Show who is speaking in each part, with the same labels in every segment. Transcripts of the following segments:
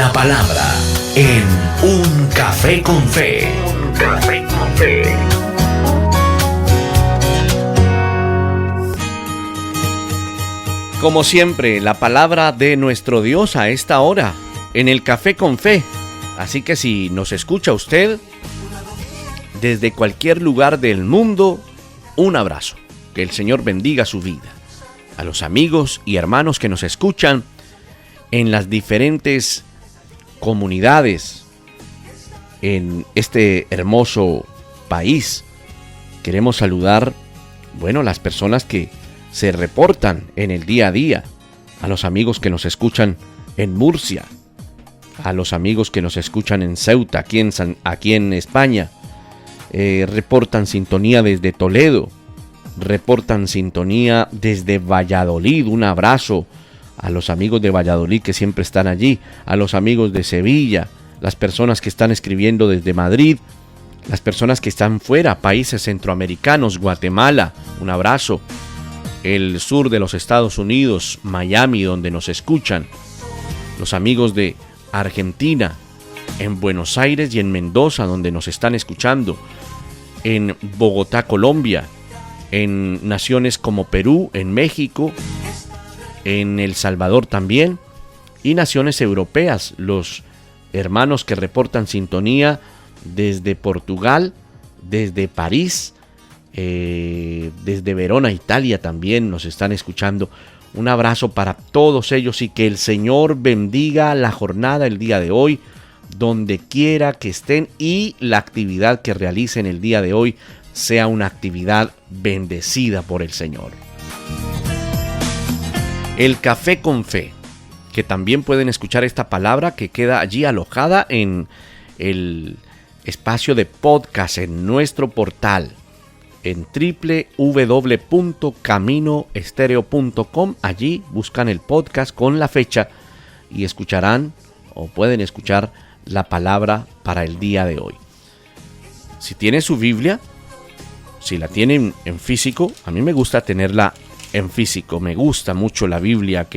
Speaker 1: la palabra en Un Café con Fe. Un Café con Fe.
Speaker 2: Como siempre, la palabra de nuestro Dios a esta hora, en el Café con Fe. Así que si nos escucha usted desde cualquier lugar del mundo, un abrazo. Que el Señor bendiga su vida. A los amigos y hermanos que nos escuchan en las diferentes comunidades en este hermoso país, queremos saludar, las personas que se reportan en el día a día, a los amigos que nos escuchan en Murcia, a los amigos que nos escuchan en Ceuta, aquí en España, reportan sintonía desde Toledo, reportan sintonía desde Valladolid. Un abrazo a los amigos de Valladolid que siempre están allí, a los amigos de Sevilla, las personas que están escribiendo desde Madrid, las personas que están fuera, países centroamericanos, Guatemala, un abrazo, el sur de los Estados Unidos, Miami, donde nos escuchan, los amigos de Argentina, en Buenos Aires y en Mendoza, donde nos están escuchando, en Bogotá, Colombia, en naciones como Perú, en México, en El Salvador también, y naciones europeas, los hermanos que reportan sintonía desde Portugal, desde París, desde Verona, Italia también nos están escuchando. Un abrazo para todos ellos y que el Señor bendiga la jornada el día de hoy, donde quiera que estén, y la actividad que realicen el día de hoy sea una actividad bendecida por el Señor. El Café con Fe, que también pueden escuchar esta palabra que queda allí alojada en el espacio de podcast en nuestro portal en www.caminoestereo.com. Allí buscan el podcast con la fecha y escucharán o pueden escuchar la palabra para el día de hoy. Si tiene su Biblia, si la tienen en físico, a mí me gusta tenerla en físico, me gusta mucho la Biblia,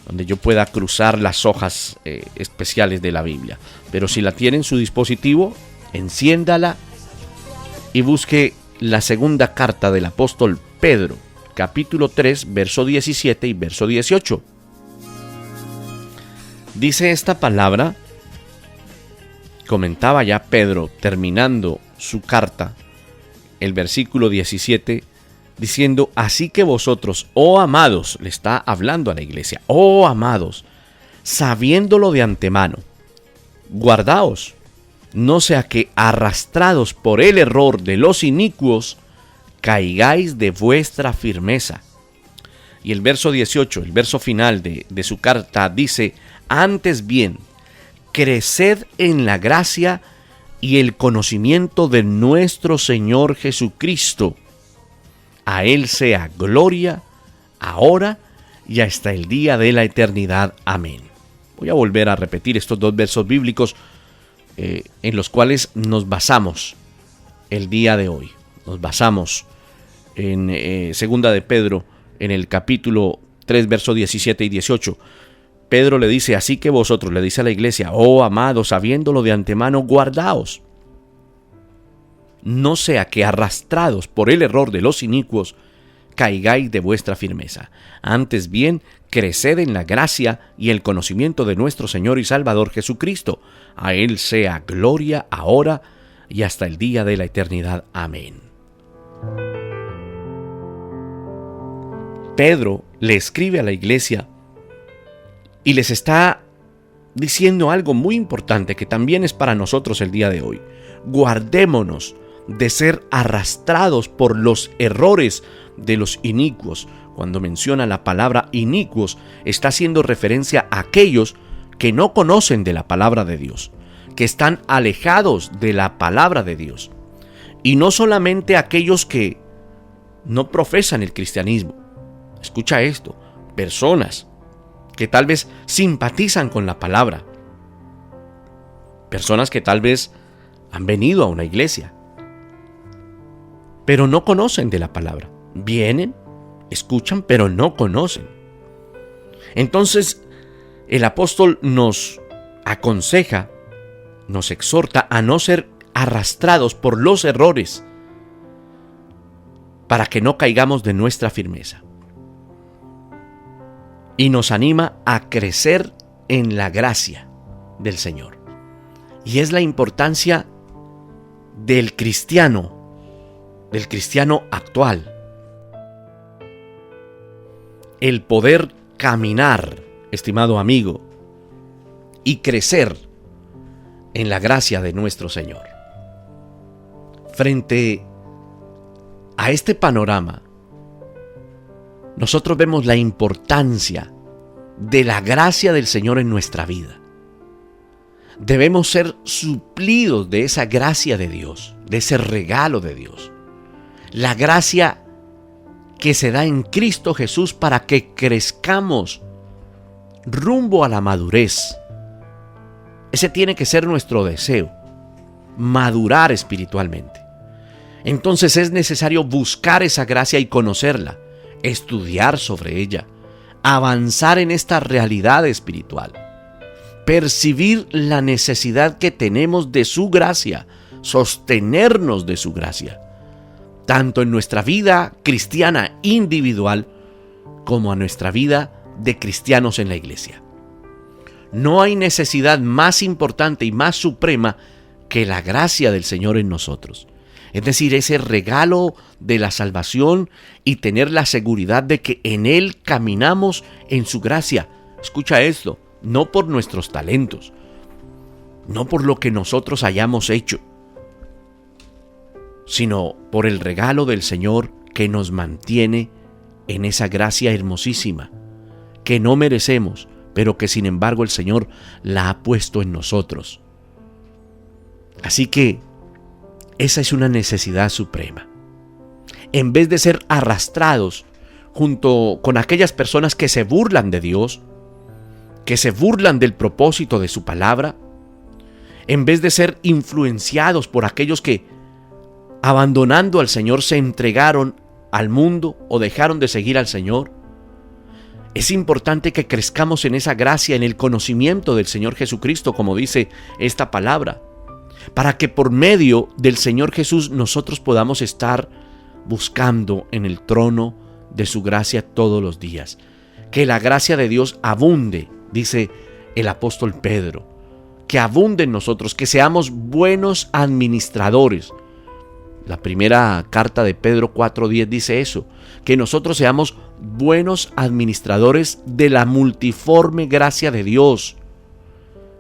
Speaker 2: donde yo pueda cruzar las hojas especiales de la Biblia. Pero si la tiene en su dispositivo, enciéndala y busque la segunda carta del apóstol Pedro, capítulo 3, verso 17 y verso 18. Dice esta palabra, comentaba ya Pedro terminando su carta, el versículo 17, diciendo: así que vosotros, oh amados, le está hablando a la iglesia, oh amados, sabiéndolo de antemano, guardaos, no sea que arrastrados por el error de los inicuos, caigáis de vuestra firmeza. Y el verso 18, el verso final de su carta dice: antes bien, creced en la gracia y el conocimiento de nuestro Señor Jesucristo. A Él sea gloria, ahora y hasta el día de la eternidad. Amén. Voy a volver a repetir estos dos versos bíblicos en los cuales nos basamos el día de hoy. Nos basamos en segunda de Pedro, en el capítulo 3, versos 17 y 18. Pedro le dice: así que vosotros, le dice a la iglesia, oh amados, sabiéndolo de antemano, guardaos, no sea que arrastrados por el error de los inicuos, caigáis de vuestra firmeza. Antes bien, creced en la gracia y el conocimiento de nuestro Señor y Salvador Jesucristo. A Él sea gloria ahora y hasta el día de la eternidad. Amén. Pedro le escribe a la iglesia y les está diciendo algo muy importante que también es para nosotros el día de hoy. Guardémonos de ser arrastrados por los errores de los inicuos. Cuando menciona la palabra inicuos, está haciendo referencia a aquellos que no conocen de la palabra de Dios, que están alejados de la palabra de Dios. Y no solamente aquellos que no profesan el cristianismo. Escucha esto, personas que tal vez simpatizan con la palabra, personas que tal vez han venido a una iglesia, pero no conocen de la palabra. Vienen, escuchan, pero no conocen. Entonces, el apóstol nos aconseja, nos exhorta a no ser arrastrados por los errores para que no caigamos de nuestra firmeza. Y nos anima a crecer en la gracia del Señor. Y es la importancia del cristiano actual. El poder caminar, estimado amigo, y crecer en la gracia de nuestro Señor. Frente a este panorama, nosotros vemos la importancia de la gracia del Señor en nuestra vida. Debemos ser suplidos de esa gracia de Dios, de ese regalo de Dios. La gracia que se da en Cristo Jesús para que crezcamos rumbo a la madurez. Ese tiene que ser nuestro deseo, madurar espiritualmente. Entonces es necesario buscar esa gracia y conocerla, estudiar sobre ella, avanzar en esta realidad espiritual, percibir la necesidad que tenemos de su gracia, sostenernos de su gracia, tanto en nuestra vida cristiana individual como a nuestra vida de cristianos en la iglesia. No hay necesidad más importante y más suprema que la gracia del Señor en nosotros. Es decir, ese regalo de la salvación y tener la seguridad de que en Él caminamos en su gracia. Escucha esto, no por nuestros talentos, no por lo que nosotros hayamos hecho, sino por el regalo del Señor que nos mantiene en esa gracia hermosísima, que no merecemos, pero que sin embargo el Señor la ha puesto en nosotros. Así que esa es una necesidad suprema. En vez de ser arrastrados junto con aquellas personas que se burlan de Dios, que se burlan del propósito de su palabra, en vez de ser influenciados por aquellos que, abandonando al Señor, se entregaron al mundo o dejaron de seguir al Señor, es importante que crezcamos en esa gracia, en el conocimiento del Señor Jesucristo, como dice esta palabra, para que por medio del Señor Jesús nosotros podamos estar buscando en el trono de su gracia todos los días. Que la gracia de Dios abunde, dice el apóstol Pedro, que abunde en nosotros, que seamos buenos administradores. La primera carta de Pedro 4:10 dice eso, que nosotros seamos buenos administradores de la multiforme gracia de Dios.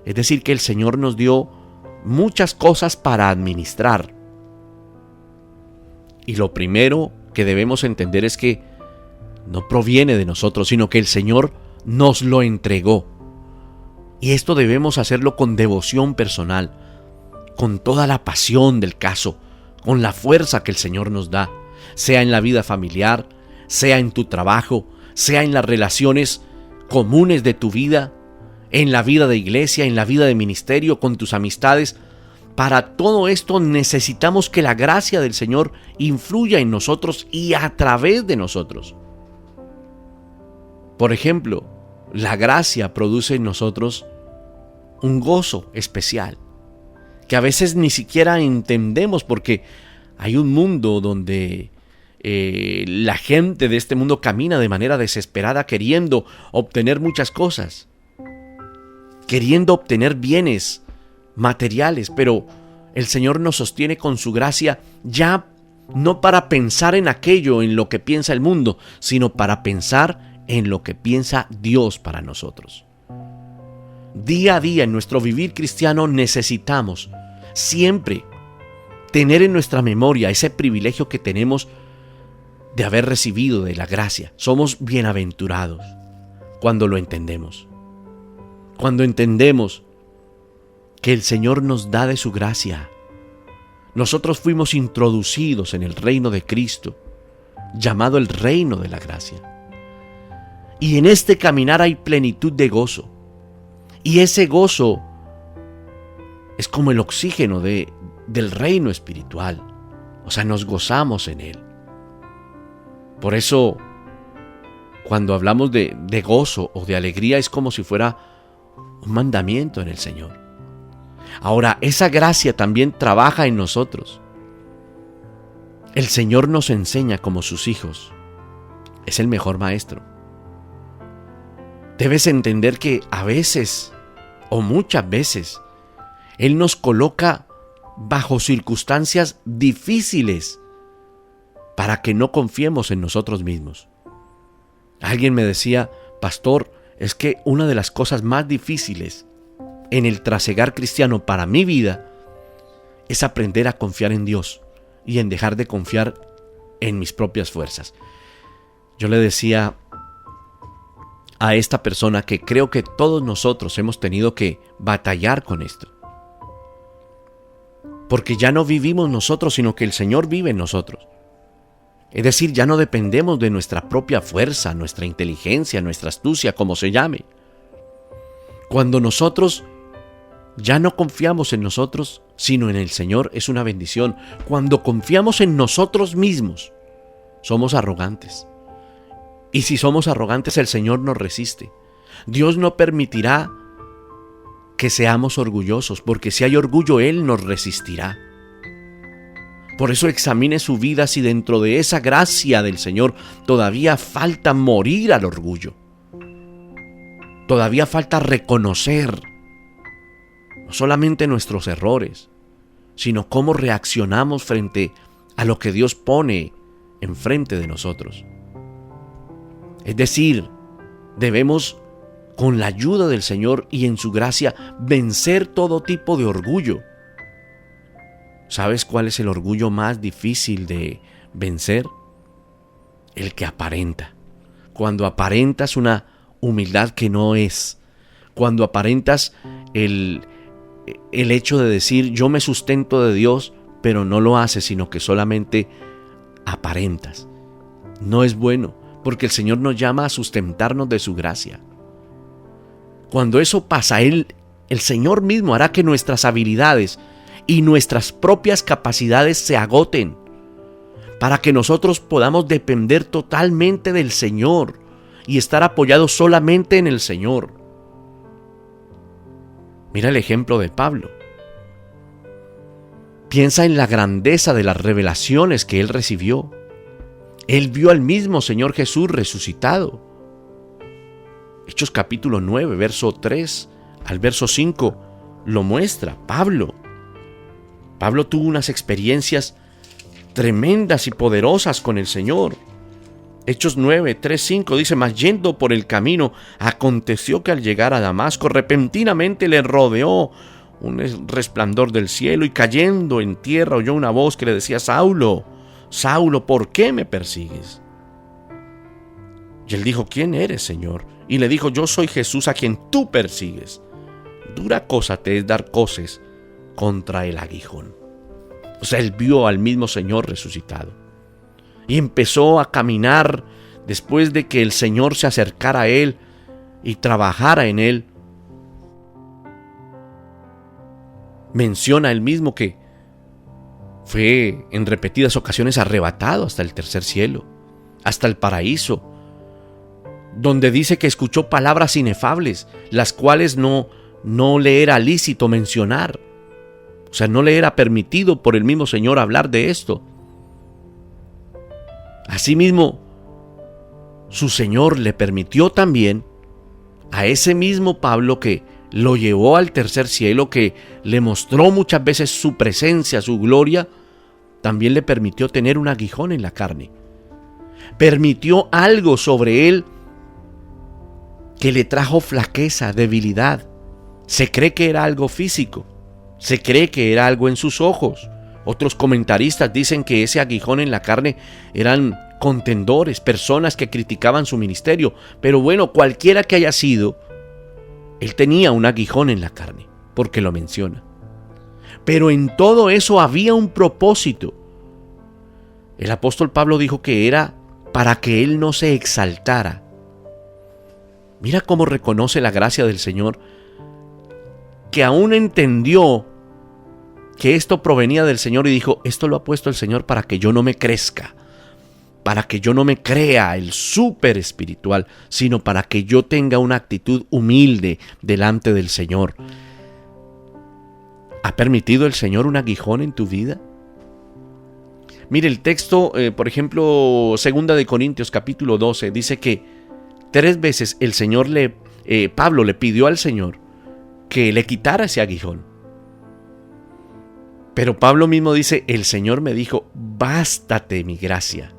Speaker 2: Es decir, que el Señor nos dio muchas cosas para administrar. Y lo primero que debemos entender es que no proviene de nosotros, sino que el Señor nos lo entregó. Y esto debemos hacerlo con devoción personal, con toda la pasión del caso, con la fuerza que el Señor nos da, sea en la vida familiar, sea en tu trabajo, sea en las relaciones comunes de tu vida, en la vida de iglesia, en la vida de ministerio, con tus amistades. Para todo esto necesitamos que la gracia del Señor influya en nosotros y a través de nosotros. Por ejemplo, la gracia produce en nosotros un gozo especial, que a veces ni siquiera entendemos, porque hay un mundo donde la gente de este mundo camina de manera desesperada queriendo obtener muchas cosas, queriendo obtener bienes materiales, pero el Señor nos sostiene con su gracia, ya no para pensar en aquello en lo que piensa el mundo, sino para pensar en lo que piensa Dios para nosotros. Día a día en nuestro vivir cristiano necesitamos siempre tener en nuestra memoria ese privilegio que tenemos de haber recibido de la gracia. Somos bienaventurados cuando lo entendemos. Cuando entendemos que el Señor nos da de su gracia. Nosotros fuimos introducidos en el reino de Cristo, llamado el reino de la gracia. Y en este caminar hay plenitud de gozo. Y ese gozo es como el oxígeno del reino espiritual. O sea, nos gozamos en él. Por eso, cuando hablamos de gozo o de alegría, es como si fuera un mandamiento en el Señor. Ahora, esa gracia también trabaja en nosotros. El Señor nos enseña como sus hijos. Es el mejor maestro. Debes entender que a veces, o muchas veces, Él nos coloca bajo circunstancias difíciles para que no confiemos en nosotros mismos. Alguien me decía, pastor, es que una de las cosas más difíciles en el trasegar cristiano para mi vida es aprender a confiar en Dios y en dejar de confiar en mis propias fuerzas. Yo le decía a esta persona que creo que todos nosotros hemos tenido que batallar con esto. Porque ya no vivimos nosotros, sino que el Señor vive en nosotros. Es decir, ya no dependemos de nuestra propia fuerza, nuestra inteligencia, nuestra astucia, como se llame. Cuando nosotros ya no confiamos en nosotros, sino en el Señor, es una bendición. Cuando confiamos en nosotros mismos, somos arrogantes. Y si somos arrogantes, el Señor nos resiste. Dios no permitirá que seamos orgullosos, porque si hay orgullo, Él nos resistirá. Por eso examine su vida si dentro de esa gracia del Señor todavía falta morir al orgullo. Todavía falta reconocer no solamente nuestros errores, sino cómo reaccionamos frente a lo que Dios pone enfrente de nosotros. Es decir, debemos, con la ayuda del Señor y en su gracia, vencer todo tipo de orgullo. ¿Sabes cuál es el orgullo más difícil de vencer? El que aparenta. Cuando aparentas una humildad que no es. Cuando aparentas el hecho de decir yo me sustento de Dios, pero no lo haces, sino que solamente aparentas. No es bueno, porque el Señor nos llama a sustentarnos de su gracia. Cuando eso pasa, el Señor mismo hará que nuestras habilidades y nuestras propias capacidades se agoten, para que nosotros podamos depender totalmente del Señor y estar apoyados solamente en el Señor. Mira el ejemplo de Pablo. Piensa en la grandeza de las revelaciones que él recibió. Él vio al mismo Señor Jesús resucitado. Hechos capítulo 9, verso 3 al verso 5 lo muestra. Pablo tuvo unas experiencias tremendas y poderosas con el Señor. Hechos 9, 3, 5 dice, mas yendo por el camino, aconteció que al llegar a Damasco, repentinamente le rodeó un resplandor del cielo, y cayendo en tierra oyó una voz que le decía, Saulo, Saulo, ¿por qué me persigues? Y él dijo, ¿quién eres, Señor? Y le dijo, yo soy Jesús a quien tú persigues. Dura cosa te es dar coces contra el aguijón. O sea, él vio al mismo Señor resucitado. Y empezó a caminar después de que el Señor se acercara a él y trabajara en él. Menciona él mismo que fue en repetidas ocasiones arrebatado hasta el tercer cielo, hasta el paraíso, donde dice que escuchó palabras inefables, las cuales no le era lícito mencionar. O sea, no le era permitido por el mismo Señor hablar de esto. Asimismo, su Señor le permitió también a ese mismo Pablo, que lo llevó al tercer cielo, que le mostró muchas veces su presencia, su gloria, también le permitió tener un aguijón en la carne. Permitió algo sobre él que le trajo flaqueza, debilidad. Se cree que era algo físico. Se cree que era algo en sus ojos. Otros comentaristas dicen que ese aguijón en la carne eran contendores, personas que criticaban su ministerio. Pero bueno, cualquiera que haya sido, él tenía un aguijón en la carne, porque lo menciona. Pero en todo eso había un propósito. El apóstol Pablo dijo que era para que él no se exaltara. Mira cómo reconoce la gracia del Señor, que aún entendió que esto provenía del Señor y dijo, esto lo ha puesto el Señor para que yo no me crezca, para que yo no me crea el súper espiritual, sino para que yo tenga una actitud humilde delante del Señor. ¿Ha permitido el Señor un aguijón en tu vida? Mire el texto, por ejemplo, 2 de Corintios capítulo 12, dice que 3 veces Pablo le pidió al Señor que le quitara ese aguijón. Pero Pablo mismo dice, el Señor me dijo, bástate mi gracia,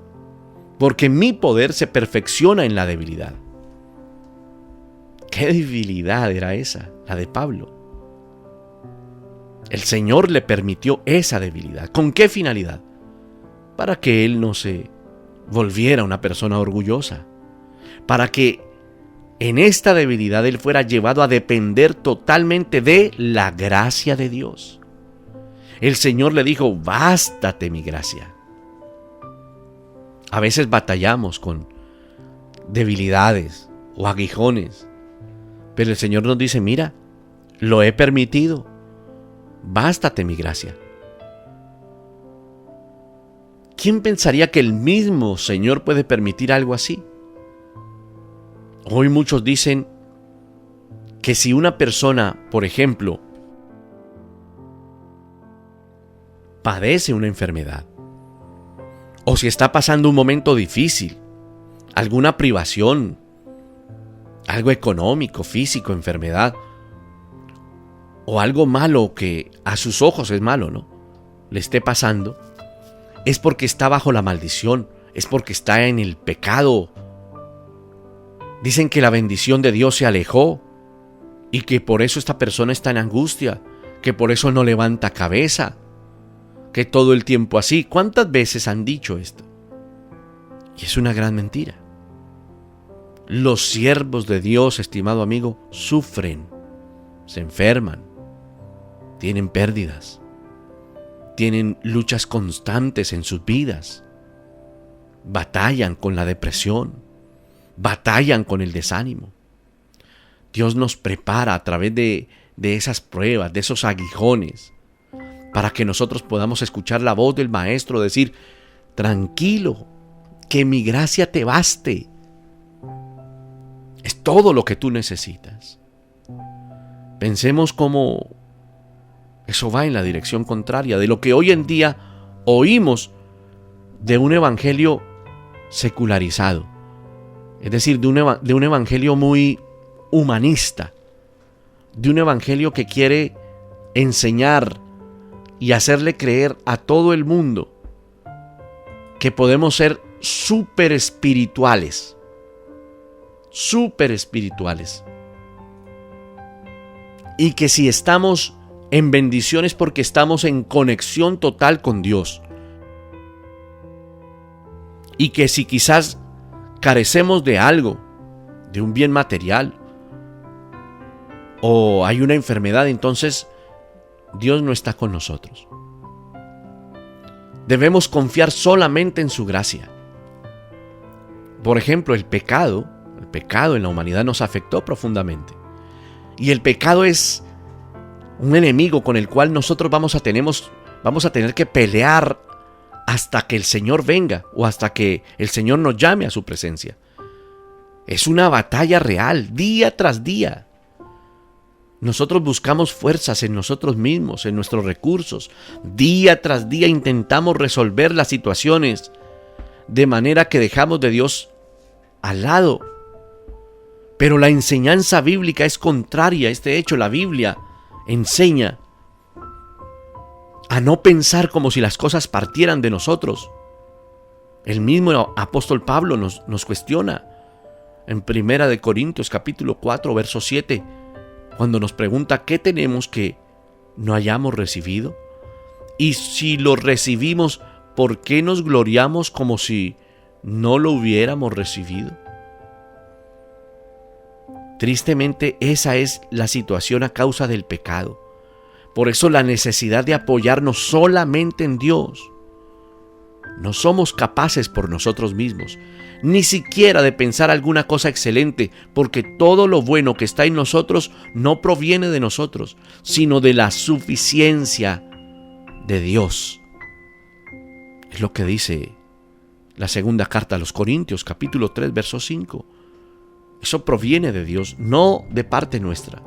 Speaker 2: porque mi poder se perfecciona en la debilidad. ¿Qué debilidad era esa, la de Pablo? El Señor le permitió esa debilidad. ¿Con qué finalidad? Para que él no se volviera una persona orgullosa. Para que en esta debilidad él fuera llevado a depender totalmente de la gracia de Dios. El Señor le dijo, bástate mi gracia. A veces batallamos con debilidades o aguijones, pero el Señor nos dice, mira, lo he permitido, bástate mi gracia. ¿Quién pensaría que el mismo Señor puede permitir algo así? Hoy muchos dicen que si una persona, por ejemplo, padece una enfermedad, o si está pasando un momento difícil, alguna privación, algo económico, físico, enfermedad, o algo malo que a sus ojos es malo, ¿no?, le esté pasando, es porque está bajo la maldición, es porque está en el pecado. Dicen que la bendición de Dios se alejó y que por eso esta persona está en angustia, que por eso no levanta cabeza, que todo el tiempo así. ¿Cuántas veces han dicho esto? Y es una gran mentira. Los siervos de Dios, estimado amigo, sufren, se enferman, tienen pérdidas, tienen luchas constantes en sus vidas, batallan con la depresión, batallan con el desánimo. Dios nos prepara a través de esas pruebas, de esos aguijones, para que nosotros podamos escuchar la voz del Maestro decir, tranquilo, que mi gracia te baste. Es todo lo que tú necesitas. Pensemos cómo eso va en la dirección contraria de lo que hoy en día oímos de un evangelio secularizado. Es decir, de un evangelio muy humanista, de un evangelio que quiere enseñar y hacerle creer a todo el mundo que podemos ser súper espirituales. Y que si estamos en bendiciones porque estamos en conexión total con Dios. Y que si quizás carecemos de algo, de un bien material, o hay una enfermedad, entonces Dios no está con nosotros. Debemos confiar solamente en su gracia. Por ejemplo, el pecado en la humanidad nos afectó profundamente. Y el pecado es un enemigo con el cual nosotros vamos a tener que pelear hasta que el Señor venga o hasta que el Señor nos llame a su presencia. Es una batalla real, día tras día. Nosotros buscamos fuerzas en nosotros mismos, en nuestros recursos. Día tras día intentamos resolver las situaciones de manera que dejamos de Dios al lado. Pero la enseñanza bíblica es contraria a este hecho. La Biblia enseña a no pensar como si las cosas partieran de nosotros. El mismo apóstol Pablo nos cuestiona en 1 Corintios capítulo 4, verso 7, cuando nos pregunta qué tenemos que no hayamos recibido. Y si lo recibimos, ¿por qué nos gloriamos como si no lo hubiéramos recibido? Tristemente, esa es la situación a causa del pecado. Por eso la necesidad de apoyarnos solamente en Dios. No somos capaces por nosotros mismos, ni siquiera de pensar alguna cosa excelente, porque todo lo bueno que está en nosotros no proviene de nosotros, sino de la suficiencia de Dios. Es lo que dice La segunda carta a los Corintios, capítulo 3, verso 5. Eso proviene de Dios, no de parte nuestra.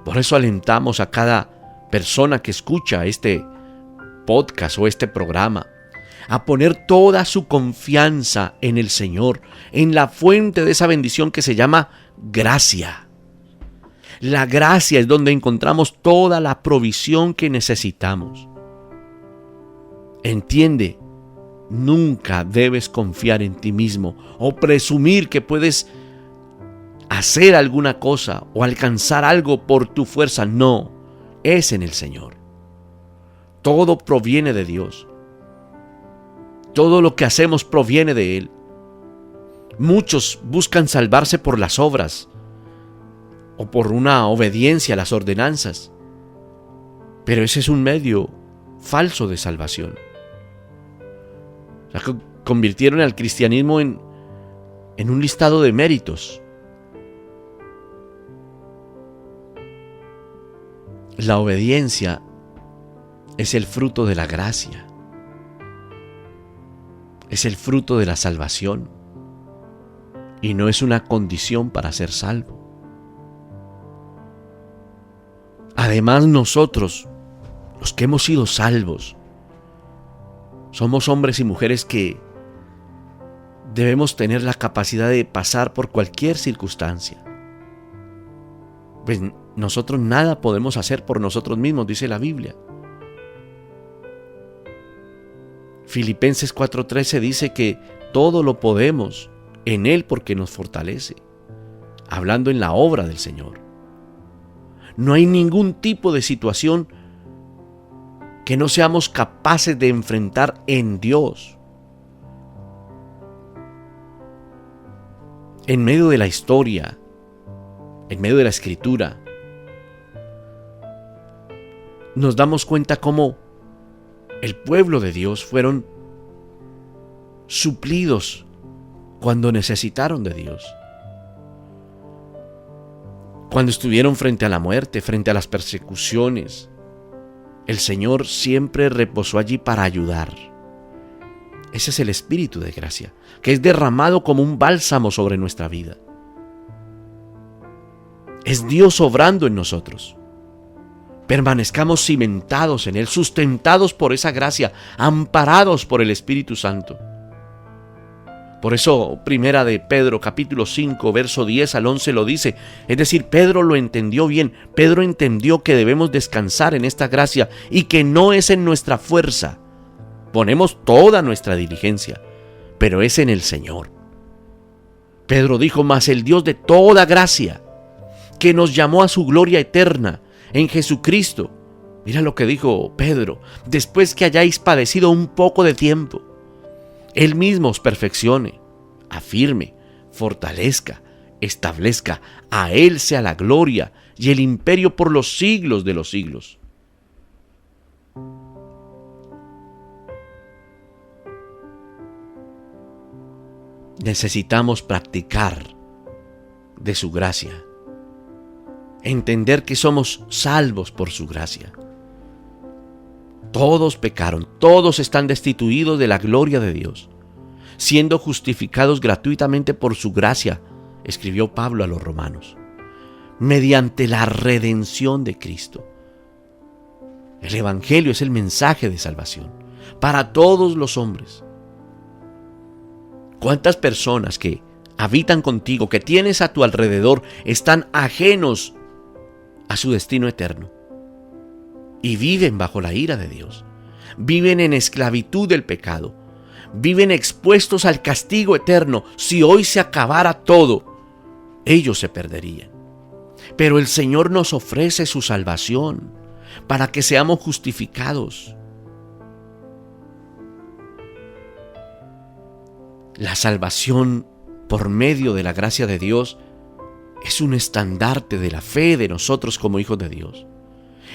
Speaker 2: Por eso alentamos a cada persona que escucha este podcast o este programa a poner toda su confianza en el Señor, en la fuente de esa bendición que se llama gracia. La gracia es donde encontramos toda la provisión que necesitamos. Entiende, nunca debes confiar en ti mismo o presumir que puedes hacer alguna cosa o alcanzar algo por tu fuerza. No, es en el Señor. Todo proviene de Dios. Todo lo que hacemos proviene de Él. Muchos buscan salvarse por las obras o por una obediencia a las ordenanzas, pero ese es un medio falso de salvación. O sea, convirtieron al cristianismo en un listado de méritos. La obediencia es el fruto de la gracia. Es el fruto de la salvación y no es una condición para ser salvo. Además, nosotros, los que hemos sido salvos, somos hombres y mujeres que debemos tener la capacidad de pasar por cualquier circunstancia. Pues nosotros nada podemos hacer por nosotros mismos, dice la Biblia. Filipenses 4:13 dice que todo lo podemos en Él porque nos fortalece, hablando en la obra del Señor. No hay ningún tipo de situación que no seamos capaces de enfrentar en Dios. En medio de la historia, en medio de la Escritura, nos damos cuenta cómo el pueblo de Dios fueron suplidos cuando necesitaron de Dios. Cuando estuvieron frente a la muerte, frente a las persecuciones, el Señor siempre reposó allí para ayudar. Ese es el Espíritu de gracia, que es derramado como un bálsamo sobre nuestra vida. Es Dios obrando en nosotros. Permanezcamos cimentados en Él, sustentados por esa gracia, amparados por el Espíritu Santo. Por eso, primera de Pedro, capítulo 5, verso 10 al 11 lo dice. Es decir, Pedro lo entendió bien. Pedro entendió que debemos descansar en esta gracia y que no es en nuestra fuerza. Ponemos toda nuestra diligencia, pero es en el Señor. Pedro dijo, mas el Dios de toda gracia, que nos llamó a su gloria eterna en Jesucristo. Mira lo que dijo Pedro, después que hayáis padecido un poco de tiempo, Él mismo os perfeccione, afirme, fortalezca, establezca. A Él sea la gloria y el imperio por los siglos de los siglos. Necesitamos practicar de su gracia. Entender que somos salvos por su gracia. Todos pecaron, todos están destituidos de la gloria de Dios, siendo justificados gratuitamente por su gracia, escribió Pablo a los romanos, mediante la redención de Cristo. El Evangelio es el mensaje de salvación para todos los hombres. ¿Cuántas personas que habitan contigo, que tienes a tu alrededor, están ajenos a su destino eterno y viven bajo la ira de Dios? Viven en esclavitud del pecado, viven expuestos al castigo eterno. Si hoy se acabara todo, ellos se perderían. Pero el Señor nos ofrece su salvación para que seamos justificados. La salvación por medio de la gracia de Dios es un estandarte de la fe de nosotros como hijos de Dios.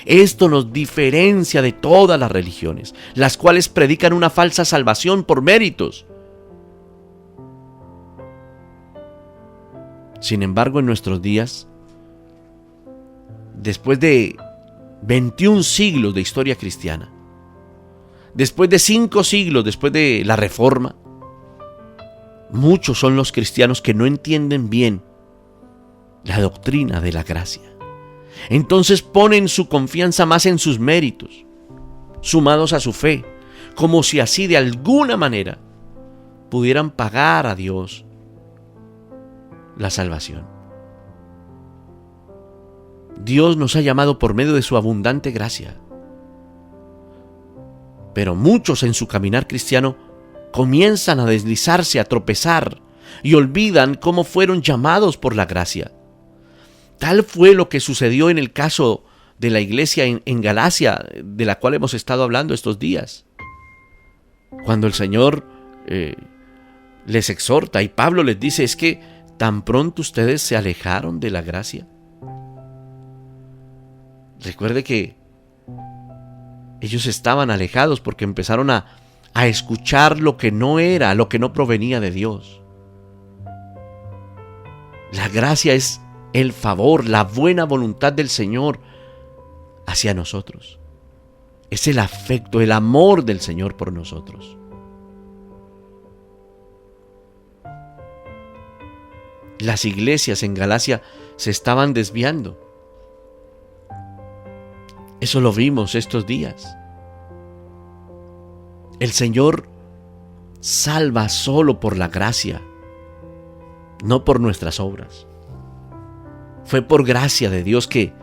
Speaker 2: Esto nos diferencia de todas las religiones, las cuales predican una falsa salvación por méritos. Sin embargo, en nuestros días, después de 21 siglos de historia cristiana, Después de 5 siglos, después de la Reforma, muchos son los cristianos que no entienden bien la doctrina de la gracia. Entonces ponen su confianza más en sus méritos, sumados a su fe, como si así de alguna manera pudieran pagar a Dios la salvación. Dios nos ha llamado por medio de su abundante gracia. Pero muchos en su caminar cristiano comienzan a deslizarse, a tropezar y olvidan cómo fueron llamados por la gracia. Tal fue lo que sucedió en el caso de la iglesia en Galacia, de la cual hemos estado hablando estos días. Cuando el Señor les exhorta y Pablo les dice, es que tan pronto ustedes se alejaron de la gracia. Recuerde que ellos estaban alejados porque empezaron a escuchar lo que no era, lo que no provenía de Dios. La gracia es el favor, la buena voluntad del Señor hacia nosotros. Es el afecto, el amor del Señor por nosotros. Las iglesias en Galacia se estaban desviando. Eso lo vimos estos días. El Señor salva solo por la gracia, no por nuestras obras. Fue por gracia de Dios que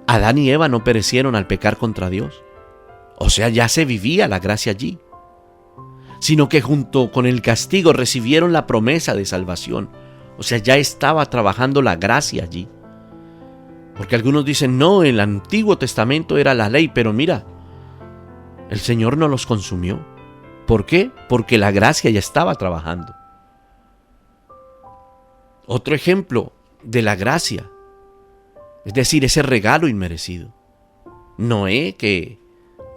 Speaker 2: Adán y Eva no perecieron al pecar contra Dios. O sea, ya se vivía la gracia allí, sino que junto con el castigo recibieron la promesa de salvación. O sea, ya estaba trabajando la gracia allí. Porque algunos dicen, no, el Antiguo Testamento era la ley, pero mira, el Señor no los consumió. ¿Por qué? Porque la gracia ya estaba trabajando. Otro ejemplo de la gracia, es decir, ese regalo inmerecido. Noé, que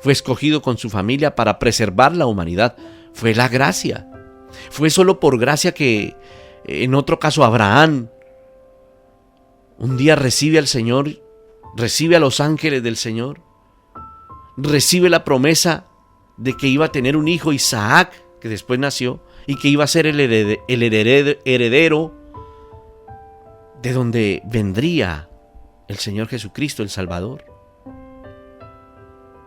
Speaker 2: fue escogido con su familia para preservar la humanidad, fue la gracia. Fue solo por gracia que, en otro caso, Abraham un día recibe al Señor, recibe a los ángeles del Señor, recibe la promesa de que iba a tener un hijo, Isaac, que después nació, y que iba a ser el heredero de donde vendría el Señor Jesucristo, el Salvador.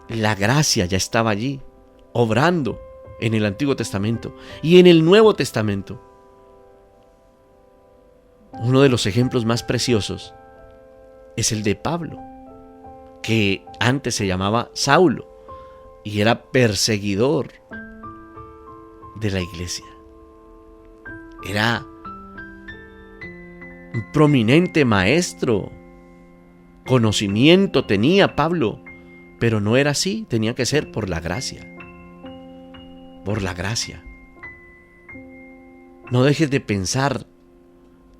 Speaker 2: La gracia ya estaba allí, obrando en el Antiguo Testamento y en el Nuevo Testamento. Uno de los ejemplos más preciosos es el de Pablo, que antes se llamaba Saulo y era perseguidor de la iglesia. Era un prominente maestro, conocimiento tenía Pablo, pero no era así, tenía que ser por la gracia. Por la gracia. No dejes de pensar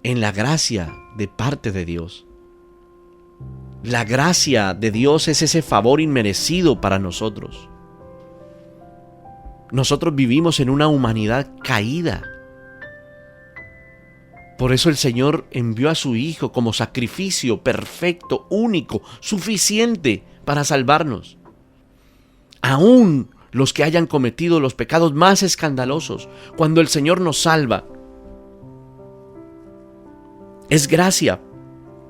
Speaker 2: en la gracia de parte de Dios. La gracia de Dios es ese favor inmerecido para nosotros. Nosotros vivimos en una humanidad caída. Por eso el Señor envió a su Hijo como sacrificio perfecto, único, suficiente para salvarnos. Aún los que hayan cometido los pecados más escandalosos, cuando el Señor nos salva, es gracia,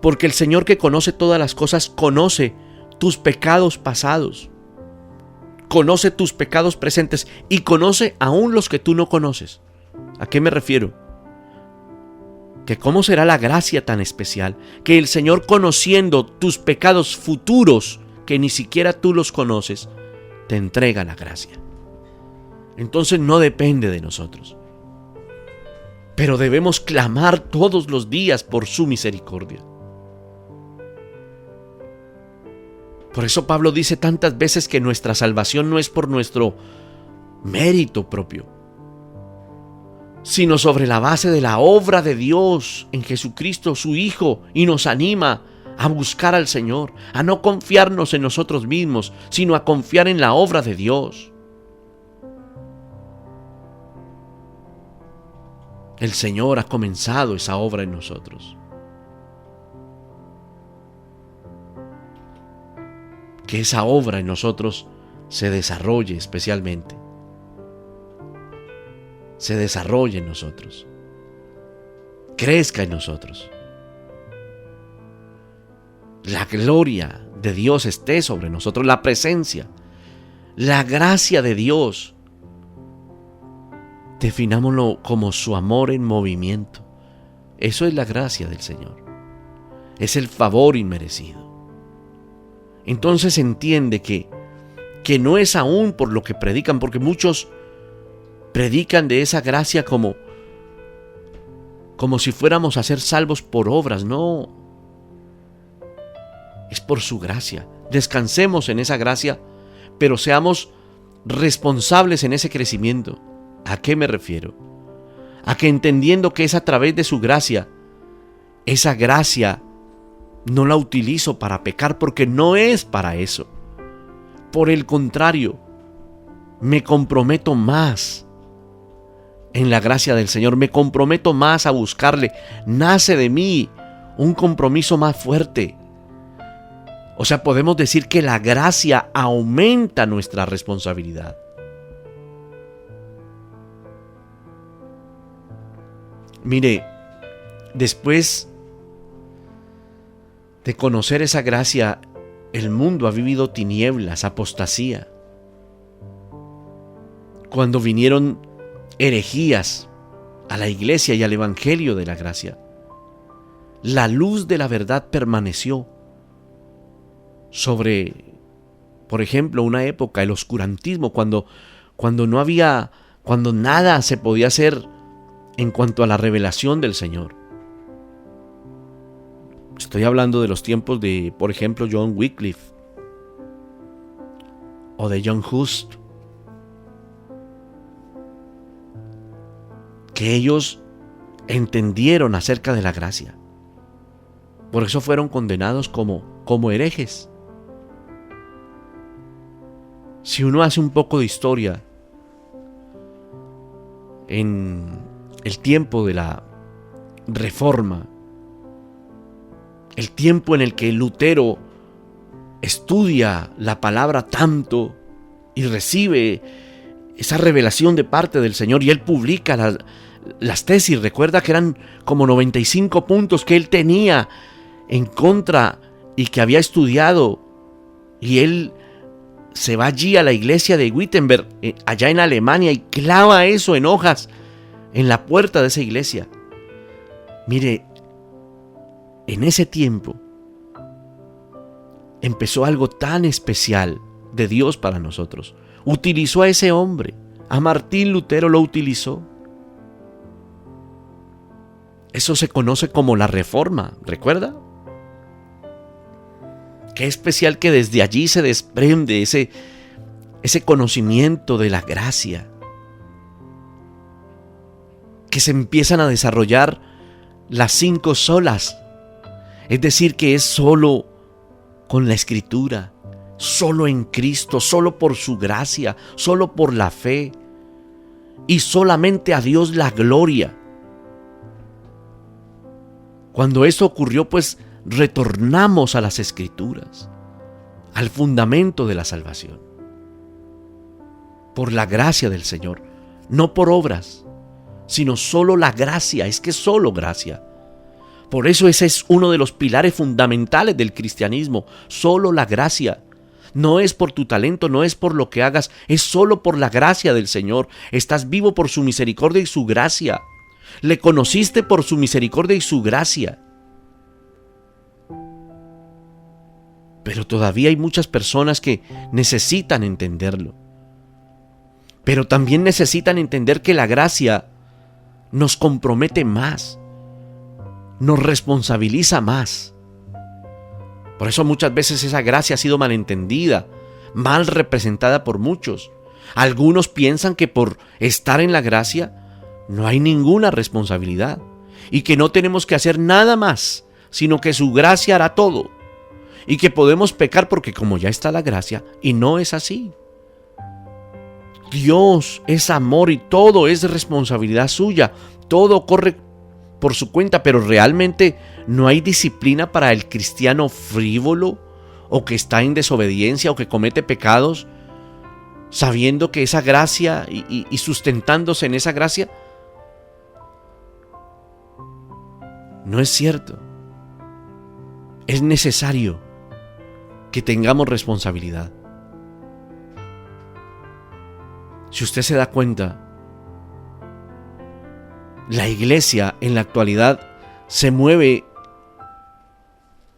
Speaker 2: porque el Señor, que conoce todas las cosas, conoce tus pecados pasados, conoce tus pecados presentes y conoce aún los que tú no conoces. ¿A qué me refiero? Que cómo será la gracia tan especial que el Señor, conociendo tus pecados futuros que ni siquiera tú los conoces, te entrega la gracia. Entonces no depende de nosotros, pero debemos clamar todos los días por su misericordia. Por eso Pablo dice tantas veces que nuestra salvación no es por nuestro mérito propio, sino sobre la base de la obra de Dios en Jesucristo, su Hijo, y nos anima a buscar al Señor, a no confiarnos en nosotros mismos, sino a confiar en la obra de Dios. El Señor ha comenzado esa obra en nosotros. Que esa obra en nosotros se desarrolle especialmente. Se desarrolle en nosotros. Crezca en nosotros. La gloria de Dios esté sobre nosotros, la presencia, la gracia de Dios. Definámoslo como su amor en movimiento. Eso es la gracia del Señor. Es el favor inmerecido. Entonces entiende que no es aún por lo que predican, porque muchos predican de esa gracia como si fuéramos a ser salvos por obras. No, es por su gracia. Descansemos en esa gracia, pero seamos responsables en ese crecimiento. ¿A qué me refiero? A que entendiendo que es a través de su gracia, esa gracia no la utilizo para pecar, porque no es para eso. Por el contrario, me comprometo más en la gracia del Señor, me comprometo más a buscarle. Nace de mí un compromiso más fuerte. O sea, podemos decir que la gracia aumenta nuestra responsabilidad. Mire, después de conocer esa gracia, el mundo ha vivido tinieblas, apostasía. Cuando vinieron herejías a la iglesia y al evangelio de la gracia, la luz de la verdad permaneció sobre, por ejemplo, una época, el oscurantismo, cuando nada se podía hacer en cuanto a la revelación del Señor. Estoy hablando de los tiempos de, por ejemplo, John Wycliffe o de John Hus, que ellos entendieron acerca de la gracia. Por eso fueron condenados como herejes. Si uno hace un poco de historia, en el tiempo de la Reforma, el tiempo en el que Lutero estudia la palabra tanto y recibe esa revelación de parte del Señor, y él publica las tesis. Recuerda que eran como 95 puntos que él tenía en contra y que había estudiado, y él se va allí a la iglesia de Wittenberg, allá en Alemania, y clava eso en hojas en la puerta de esa iglesia. Mire, en ese tiempo empezó algo tan especial de Dios para nosotros. Utilizó a ese hombre, a Martín Lutero lo utilizó. Eso se conoce como la Reforma, ¿recuerda? Qué especial que desde allí se desprende ese conocimiento de la gracia, que se empiezan a desarrollar las 5 solas. Es decir, que es solo con la Escritura, solo en Cristo, solo por su gracia, solo por la fe, y solamente a Dios la gloria. Cuando eso ocurrió, pues retornamos a las Escrituras, al fundamento de la salvación, por la gracia del Señor, no por obras, sino solo la gracia. Es que solo gracia. Por eso ese es uno de los pilares fundamentales del cristianismo, solo la gracia. No es por tu talento, no es por lo que hagas, es solo por la gracia del Señor. Estás vivo por su misericordia y su gracia. Le conociste por su misericordia y su gracia. Pero todavía hay muchas personas que necesitan entenderlo. Pero también necesitan entender que la gracia nos compromete más, nos responsabiliza más. Por eso muchas veces esa gracia ha sido malentendida, mal representada por muchos. Algunos piensan que por estar en la gracia no hay ninguna responsabilidad y que no tenemos que hacer nada más, sino que su gracia hará todo, y que podemos pecar porque como ya está la gracia, y no es así. Dios es amor y todo es responsabilidad suya, todo corre por su cuenta, pero realmente no hay disciplina para el cristiano frívolo o que está en desobediencia o que comete pecados. sabiendo que esa gracia y sustentándose en esa gracia? No es cierto. Es necesario que tengamos responsabilidad. Si usted se da cuenta, la iglesia en la actualidad se mueve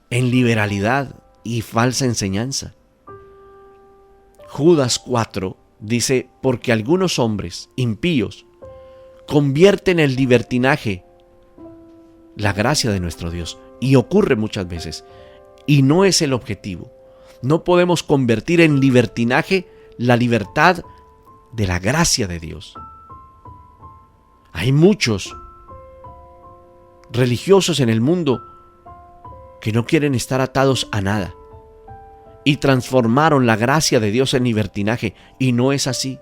Speaker 2: en liberalidad y falsa enseñanza. Judas 4 dice: porque algunos hombres impíos convierten en libertinaje la gracia de nuestro Dios. Y ocurre muchas veces. Y no es el objetivo. No podemos convertir en libertinaje la libertad de la gracia de Dios. Hay muchos religiosos en el mundo que no quieren estar atados a nada y transformaron la gracia de Dios en libertinaje, y no es así.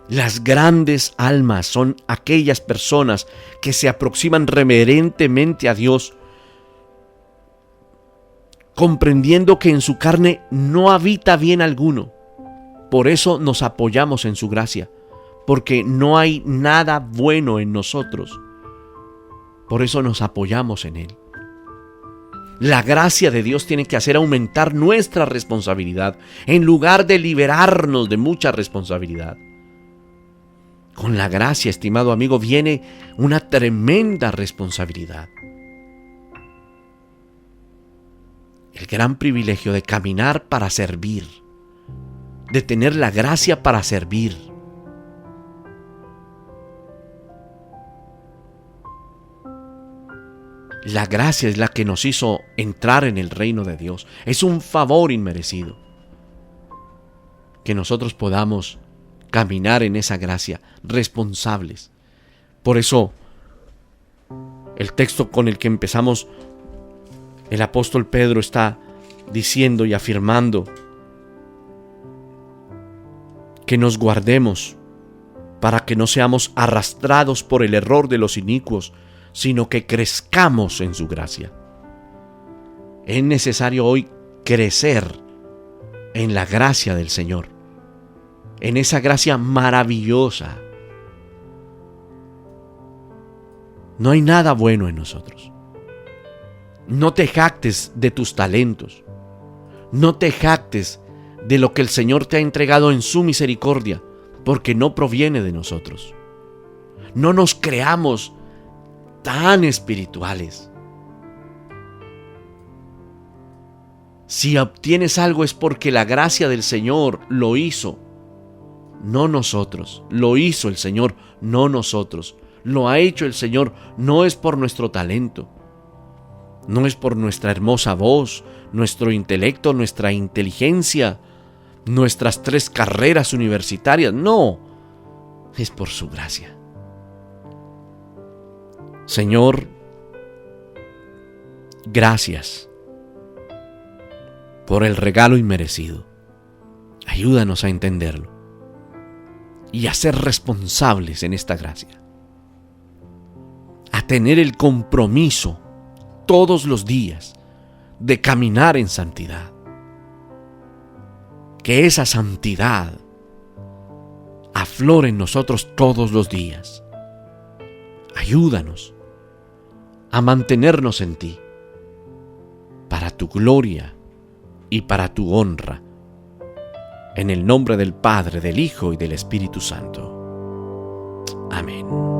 Speaker 2: Las grandes almas son aquellas personas que se aproximan reverentemente a Dios, comprendiendo que en su carne no habita bien alguno. Por eso nos apoyamos en su gracia, porque no hay nada bueno en nosotros. Por eso nos apoyamos en Él. La gracia de Dios tiene que hacer aumentar nuestra responsabilidad, en lugar de liberarnos de mucha responsabilidad. Con la gracia, estimado amigo, viene una tremenda responsabilidad. El gran privilegio de caminar para servir, de tener la gracia para servir. La gracia es la que nos hizo entrar en el reino de Dios. Es un favor inmerecido que nosotros podamos caminar en esa gracia, responsables. Por eso, el texto con el que empezamos, el apóstol Pedro está diciendo y afirmando que nos guardemos para que no seamos arrastrados por el error de los inicuos, sino que crezcamos en su gracia. Es necesario hoy crecer en la gracia del Señor, en esa gracia maravillosa. No hay nada bueno en nosotros. No te jactes de tus talentos. No te jactes de lo que el Señor te ha entregado en su misericordia, porque no proviene de nosotros. No nos creamos tan espirituales. Si obtienes algo es porque la gracia del Señor lo hizo, no nosotros. Lo hizo el Señor, no nosotros. Lo ha hecho el Señor, no es por nuestro talento, no es por nuestra hermosa voz, nuestro intelecto, nuestra inteligencia, nuestras 3 carreras universitarias, no, es por su gracia. Señor, gracias por el regalo inmerecido. Ayúdanos a entenderlo y a ser responsables en esta gracia. A tener el compromiso todos los días de caminar en santidad. Que esa santidad aflore en nosotros todos los días. Ayúdanos a mantenernos en ti, para tu gloria y para tu honra. En el nombre del Padre, del Hijo y del Espíritu Santo. Amén.